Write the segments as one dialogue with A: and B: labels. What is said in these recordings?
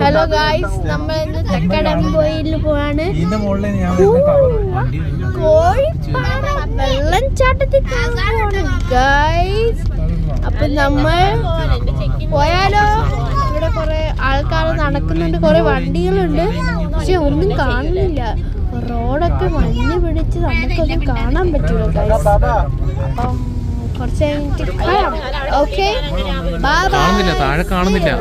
A: Hello guys, നമ്മൾ ഇന്ന് തെക്കടംപൊയിൽ പോവാണ്. കോഴിപ്പാറ വെള്ളച്ചാട്ടത്തിൽ പോവാണ് ഗായ്സ്. അപ്പൊ നമ്മൾ പോയാലോ? ഇവിടെ കുറെ ആൾക്കാർ നടക്കുന്നുണ്ട്, കുറെ വണ്ടികളുണ്ട്, പക്ഷെ ഒന്നും കാണുന്നില്ല. റോഡൊക്കെ മഞ്ഞ് പിടിച്ച് നമുക്കൊന്നും കാണാൻ പറ്റില്ല ഗായ്സ്. അപ്പം കുറച്ച് കഴിഞ്ഞിട്ട് ഓക്കെ,
B: താഴെ കാണുന്നില്ല.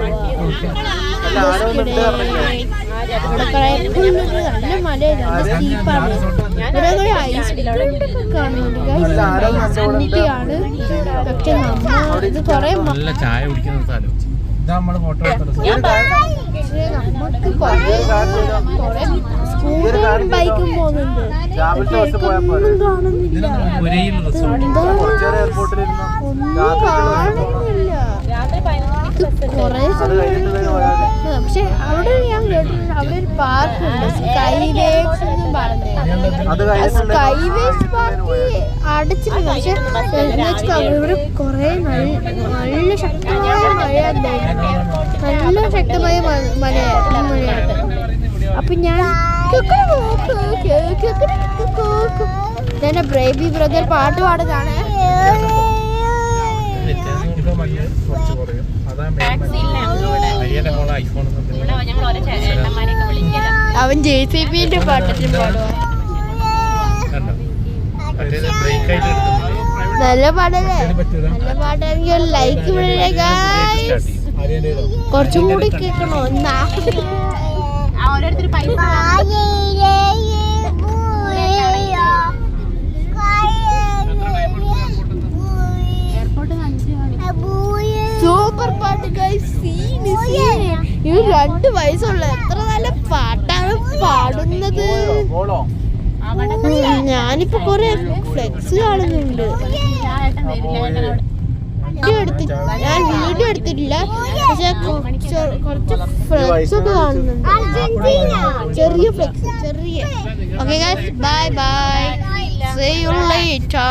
A: നല്ല മലയാണ്, നല്ല സ്റ്റീപ്പാണ്. ഇവിടെ കുറെ ഐസ് കാണുന്നുണ്ട് ഗായ്സ്. പക്ഷെ നമ്മൾ ഇത് കുറെ
B: ചായ കുടിക്കുന്ന സ്ഥലം.
A: നമുക്ക് കുറെ സ്കൂട്ടറും ബൈക്കും പോകുന്നുണ്ട്, ഒന്നും കാണുന്നില്ല. കുറെ പക്ഷെ അവിടെ ഞാൻ കേട്ടിട്ടുണ്ട്, അവിടെ ഒരു പാർക്ക് ഉണ്ട്, സ്കൈ വേവ്സ് എന്നും പറഞ്ഞത്. സ്കൈ വേവ്സ് പാർക്ക് അടച്ചിട്ടുണ്ട്. പക്ഷെ ഇവിടെ കുറെ നല്ല ശക്തമായ മഴയുണ്ടായിരുന്നു, നല്ല ശക്തമായ മഴയാണ്. അപ്പൊ ഞാൻ ബ്രേബി ബ്രദർ പാട്ട് പാടുന്നതാണ്. അവൻ JCBന്റെ പാട്ടിലും പാടുവാ. നല്ല പാടല്ലേ? നല്ല പാട്ടാണെങ്കിൽ ലൈക്ക് വിടണേ ഗായ്സ്. കുറച്ചും കൂടി കേൾക്കണോ? ഓരോരുത്തർ പൈസ സൂപ്പർ പാട്ട് ഗൈസ്. ഇവർ 2 വയസ്സുള്ള എത്ര നല്ല പാട്ടാണ് പാടുന്നത്. ഞാനിപ്പോ കൊറേ ഫ്ലെക്സ് കാണുന്നുണ്ട്. ഞാൻ വീഡിയോ എടുത്തിട്ടില്ല, പക്ഷെ കുറച്ച് ഫ്ലെക്സ് ഒക്കെ കാണുന്നുണ്ട്, ചെറിയ ഫ്ലെക്സ്, ചെറിയ. Okay guys, bye bye, see you later.